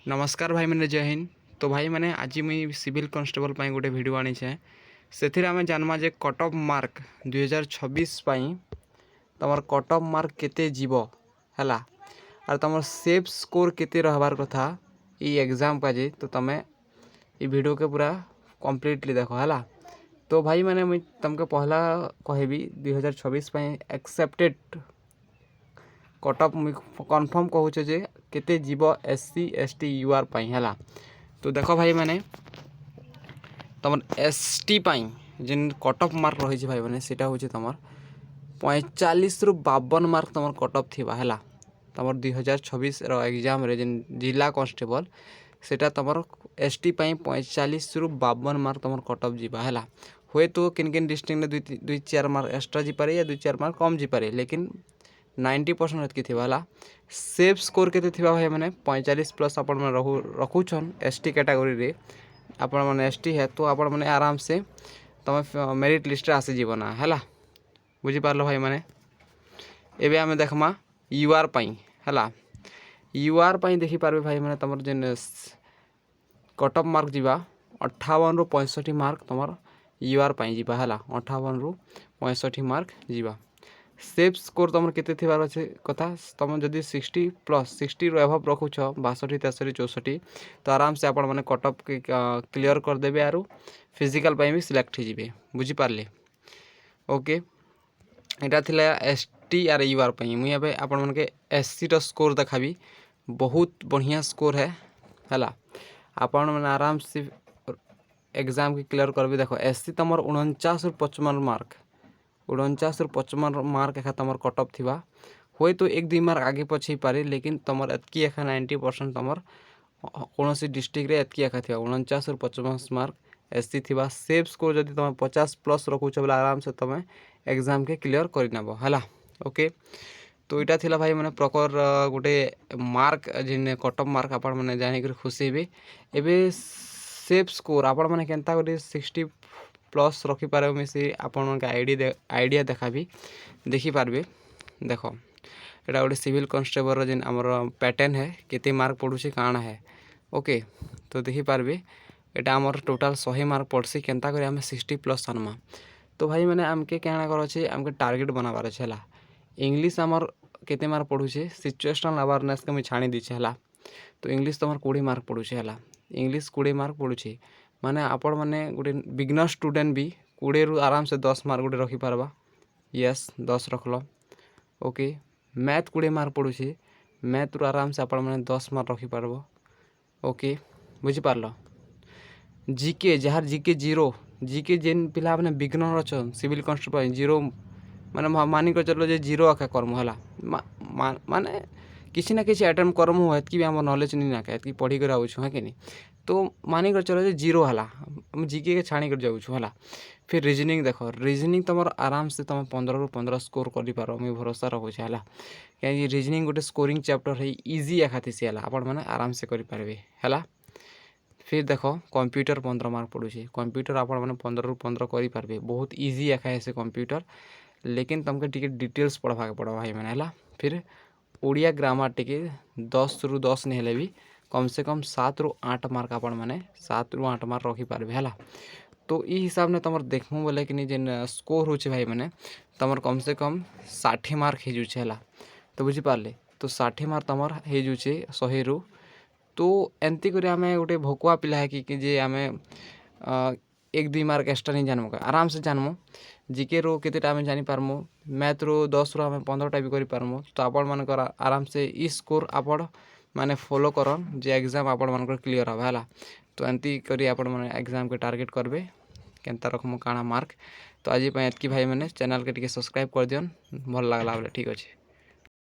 नमस्कार भाई मैंने जय हिंद। तो भाई मैंने आज मुई सिविल कांस्टेबल पाई गोटे वीडियो आनी छे से आम जानमा जे कट ऑफ मार्क 2026 तमर कट ऑफ मार्क केते जीवो हैला और तमर सेफ स्कोर केते रहबार कथा ई एग्जाम का जे तो तमे ई वीडियो के पूरा कंप्लीटली देखो हैला। तो भाई मैंने मुई तुमके पहला कहबी 2026 एक्सेप्टेड कट ऑफ कन्फर्म कहूचे जे केते जीव SC ST UR पाई हैला। तो देखो भाई मैंने तुम ST पाई जिन कट ऑफ मार्क रही भाई मैंने सेटा होचे तुम 45 रु 52 मार्क तुम कट ऑफ थिबा हैला। तुम 2026 रो एग्जाम रे जिन जिला कांस्टेबल सेटा तुम ST पाई 45 रु 52 मार्क तुम कट ऑफ जीवा हैला। हुए तो किन किन डिस्ट्रिक्ट में 2-4 मार्क एक्स्ट्रा जी पारे या 2-4 मार्क कम जी पारे, लेकिन 90% एतकी थिबाला। सेफ स्कोर केते थिबा भाई मैंने 45 प्लस आपण मन रखुछन ST कैटेगरी रे आपण मन ST है तो आपण मन आराम से तमे मेरिट लिस्ट रे आसी जीवना हैला। बुझी पारलो भाई मैंने एबे आमे देखमा UR पाई हैला। UR पाई देखि पारबे भाई मैंने तमर जेन कट ऑफ मार्क जीवा 58 रु 65 मार्क तमर UR पाई जीवा हैला। 58 रु 65 मार्क जीवा। सेफ स्कोर तुम केते थिबार अच्छे कथा तुम जदि 60 प्लस 60 रु एभव रखुछ 62 63 64 तो आराम से आपण माने कट ऑफ क्लियर कर देबे आरो फिजिकल पाई भी सिलेक्ट हो जिवे। बुझी पारले ओके। एटा थिला ST आर UR पाई। मुई एबे आपण मन के SC रो स्कोर देखाबी। बहुत बढ़िया स्कोर है हैला। आपण माने आराम से एग्जाम के क्लियर करबे। देखो SC तमर 49 रु 55 मार्क 49 रु 55 मार्क एखा तमर कट ऑफ थिबा। होय तो 1-2 मार्क आगे पछे पारे, लेकिन तमर एतकी एखा 90% तमर कोनोसी डिस्ट्रिक्ट रे एतकी एखा थिबा 49 रु 55 मार्क SC थिबा। सेफ स्कोर जदि तमे 50 प्लस रखुछ बला आराम से तमे एग्जाम के क्लियर करि नबो हैला ओके। तो इटा थिला भाई माने प्रॉपर गोटे मार्क जिन कट ऑफ मार्क आपण माने जानि कर खुशी हेबे। एबे सेफ स्कोर आपण माने केनता करी 60 प्लस रखी पारे मिसी आपण के आइडिया देखा भी देखी पारबे। देखो एटा गोटे सिविल कांस्टेबल जिन आमर पैटर्न है केते मार्क पड़ुछि काना है ओके। तो देखी पारबे एटा आमर टोटल 100 मार्क पड़सी केनता करी आमे 60 प्लस आनमा। तो भाई मैंने आमके कहना कर अछि आमके टारगेट बनाबार अछि हैला। इंग्लिश आमर केते मार्क पड़ुछि सिचुएशनल अवेयरनेस के मैं छाणी दी हैला। तो इंग्लिश तमर 20 मार्क पड़ुछि हैला। इंग्लिश 20 मार्क पड़ुछि माने आपण माने गोटे बिगनर स्टूडेंट भी 20 रु आराम से 10 मार्क गोटे रखी पारबा। यस 10 रखलो ओके। मैथ 20 मार्क पड़ुछि मैथ रु आराम से आपण माने 10 मार्क रखी पारबो ओके। बुझी पारलो। जीके जहार जीके 0 जीके जेन पिला माने बिगनर अछन सिविल कांस्टेबल 0 माने मानी को चलो जे 0 आका करमु हला। माने किसी ना किसी अटेम्प्ट करमु एतकी भी हमर नॉलेज नहीं नाके एतकी पढ़ी कर आउछु है कि नहीं। तो मानी कर चलो जे 0 हला हम जीके के छाणी कर जाउछु हला। फिर रीजनिंग देखो रीजनिंग तमर आराम से तुम 15 रु 15 स्कोर करि पारो मैं भरोसा रखुछ हला। कि रीजनिंग गोटे स्कोरिंग चैप्टर है इजी एखातिसी हला आपण माने आराम से करि पारबे हला। फिर देखो कंप्यूटर 15 मार्क पड़ुछि कंप्यूटर आपण माने 15 रु 15 करि पारबे बहुत इजी एखा है से कंप्यूटर, लेकिन तुमके टिके डिटेल्स पढ़वा के पड़ो भाई माने हला। फिर ओडिया ग्रामर टिके 10 रु 10 नहीं हेले भी कम से कम 7 रु 8 मार्क आपण माने 7 रु 8 मार्क रखी पारबे हला। तो ई हिसाब ने तमर देखमु बोले कि जेन स्कोर होचे भाई माने तमर कम से कम 60 मार्क हे जुचे हला। तो बुझी पारले तो 60 मार्क तमर हे जुचे 100 रु। तो एंती करी आमे गोटे भोकुआ पिला है कि जे आमे 1-2 मार्क एक्स्ट्रा नहीं जानमु आराम से जानमु। जीके रो केतेटा आमे जानि पारमु मैथ रो 10 रो आमे 15टा भी करि पारमु। तो आपण मानकर आराम से ई स्कोर आपण माने फॉलो करन जे एग्जाम आपण मानकर क्लियर हबा हला। तो एंती करी आपण माने एग्जाम के टारगेट करबे केनता रखमु काना मार्क। तो आज एतकी भाई माने चैनल के टिके सब्सक्राइब कर दियन भल लागला बोले ठीक अछि।